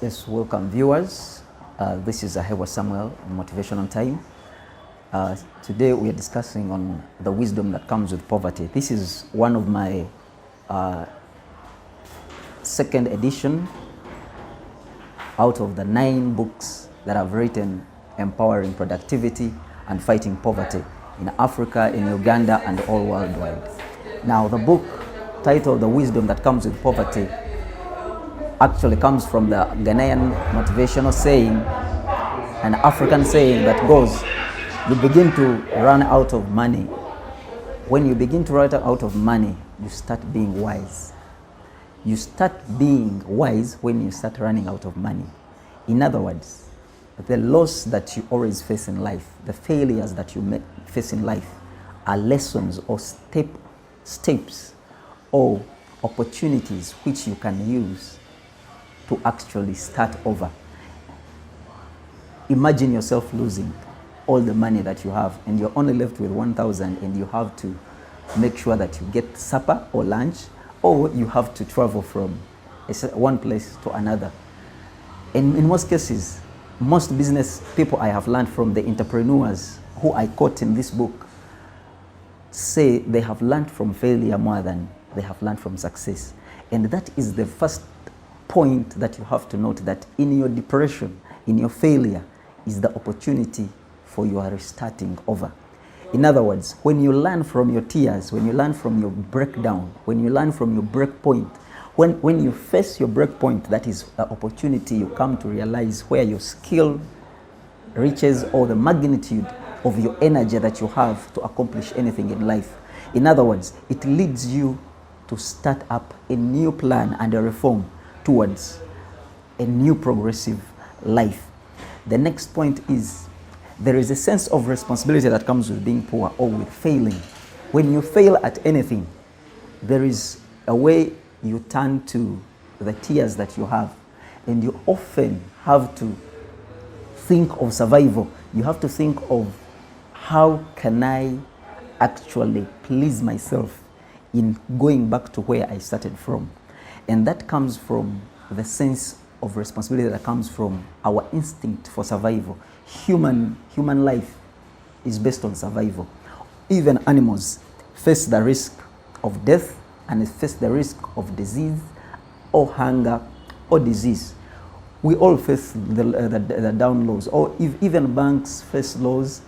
Yes, welcome viewers. This is Ahabwe Samuel on Motivational Time. Today we are discussing on the wisdom that comes with poverty. This is one of my second edition out of the 9 books that I've written empowering productivity and fighting poverty in Africa, in Uganda, and all worldwide. Now, the book titled The Wisdom That Comes with Poverty actually comes from the Ghanaian motivational saying, an African saying that goes, you begin to run out of money. When you begin to run out of money, you start being wise. You start being wise when you start running out of money. In other words, the loss that you always face in life, the failures that you face in life are lessons or steps or opportunities which you can use to actually start over. Imagine yourself losing all the money that you have and you're only left with 1,000 and you have to make sure that you get supper or lunch, or you have to travel from one place to another. And in most cases, most business people I have learned from, the entrepreneurs who I quote in this book, say they have learned from failure more than they have learned from success. And that is the first point that you have to note, that in your depression, in your failure, is the opportunity for your restarting over. In other words, when you learn from your tears, when you learn from your breakdown, when you learn from your break point, when you face your break point, that is an opportunity you come to realize where your skill reaches or the magnitude of your energy that you have to accomplish anything in life. In other words, it leads you to start up a new plan and a reform towards a new progressive life. The next point is there is a sense of responsibility that comes with being poor or with failing. When you fail at anything, there is a way you turn to the tears that you have, and you often have to think of survival. You have to think of how can I actually please myself in going back to where I started from. And that comes from the sense of responsibility that comes from our instinct for survival. Human life is based on survival. Even animals face the risk of death and face the risk of disease or hunger or disease. We all face the down lows, or if even banks face lows,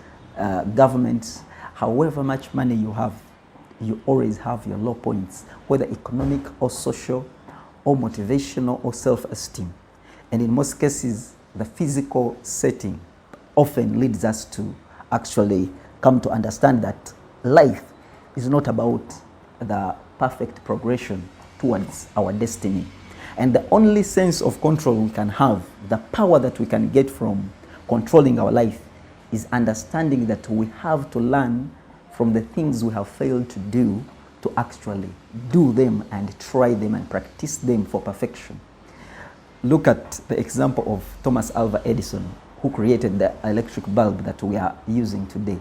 governments. However much money you have, you always have your low points, whether economic or social or motivational or self-esteem. And in most cases, the physical setting often leads us to actually come to understand that life is not about the perfect progression towards our destiny. And the only sense of control we can have, the power that we can get from controlling our life, is understanding that we have to learn from the things we have failed to do to actually do them and try them and practice them for perfection. Look at the example of Thomas Alva Edison, who created the electric bulb that we are using today.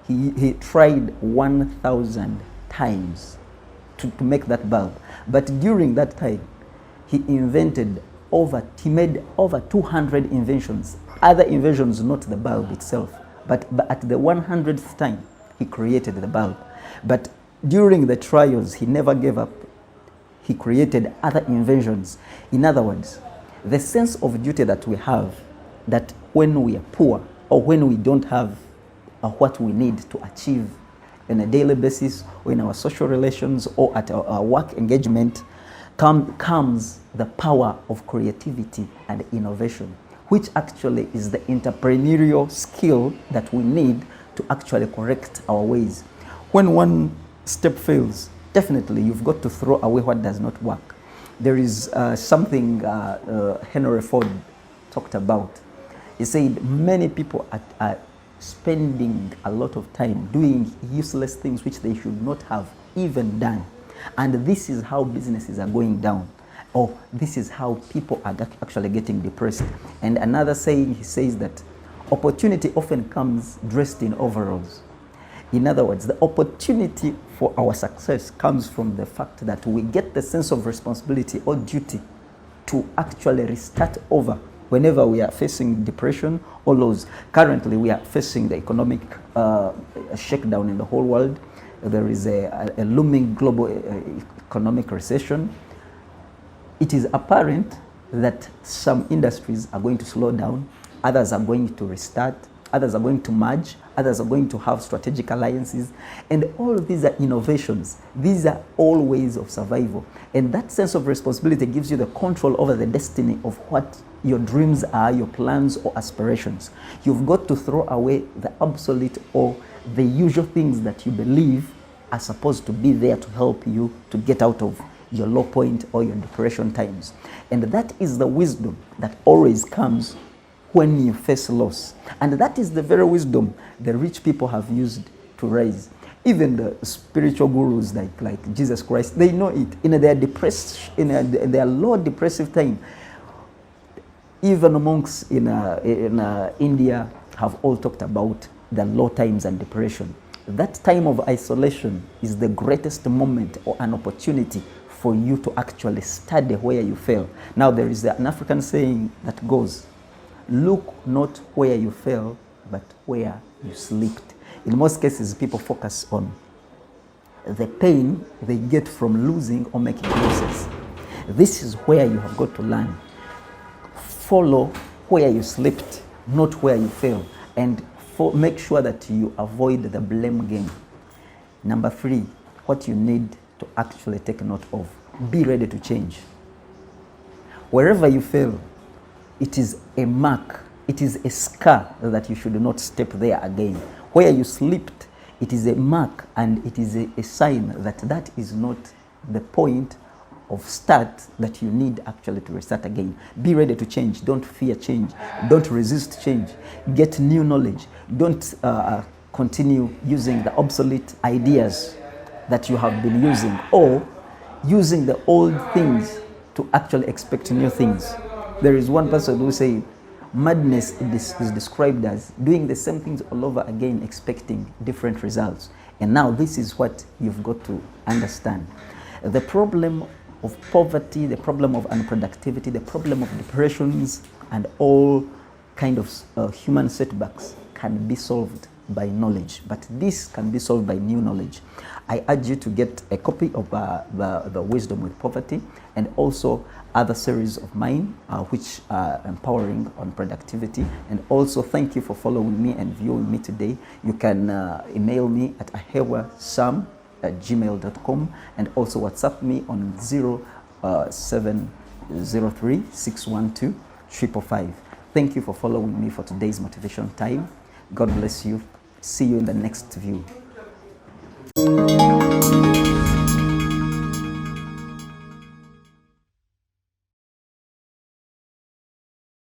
He tried 1,000 times to make that bulb. But during that time, he made over 200 inventions. Other inventions, not the bulb itself. But at the 100th time, he created the bulb. But during the trials, he never gave up. He created other inventions. In other words, the sense of duty that we have, that when we are poor or when we don't have what we need to achieve on a daily basis or in our social relations or at our work engagement, comes the power of creativity and innovation, which actually is the entrepreneurial skill that we need to actually correct our ways. When one step fails, definitely you've got to throw away what does not work. There is something Henry Ford talked about. He said many people are spending a lot of time doing useless things which they should not have even done. And this is how businesses are going down, or this is how people are actually getting depressed. And another saying, he says that opportunity often comes dressed in overalls. In other words, the opportunity for our success comes from the fact that we get the sense of responsibility or duty to actually restart over whenever we are facing depression or lows. Currently, we are facing the economic shakedown in the whole world. There is a looming global economic recession. It is apparent that some industries are going to slow down, others are going to restart, others are going to merge, others are going to have strategic alliances, and all of these are innovations. These are all ways of survival. And that sense of responsibility gives you the control over the destiny of what your dreams are, your plans or aspirations. You've got to throw away the obsolete or the usual things that you believe are supposed to be there to help you to get out of your low point or your depression times. And that is the wisdom that always comes when you face loss. And that is the very wisdom the rich people have used to rise. Even the spiritual gurus like Jesus Christ, they know it. In their depressed, in their low depressive time, even monks in India have all talked about the low times and depression. That time of isolation is the greatest moment or an opportunity for you to actually study where you fail. Now there is an African saying that goes, look not where you fell, but where you slipped. In most cases, people focus on the pain they get from losing or making losses. This is where you have got to learn. Follow where you slipped, not where you fell, and make sure that you avoid the blame game. Number 3, what you need to actually take note of. Be ready to change. Wherever you fail, it is a mark, it is a scar that you should not step there again. Where you slipped, it is a mark and it is a sign that that is not the point of start that you need actually to restart again. Be ready to change. Don't fear change. Don't resist change. Get new knowledge. Don't continue using the obsolete ideas that you have been using, or using the old things to actually expect new things. There is one person who said, madness is described as doing the same things all over again, expecting different results. And now this is what you've got to understand. The problem of poverty, the problem of unproductivity, the problem of depressions, and all kind of human setbacks can be solved by knowledge, but this can be solved by new knowledge. I urge you to get a copy of the Wisdom with Poverty, and also other series of mine which are empowering on productivity. And also thank you for following me and viewing me today. You can email me at ahabwe@gmail.com, and also WhatsApp me on 0703-612-555. Thank you for following me for today's motivation time. God bless you. See you in the next view.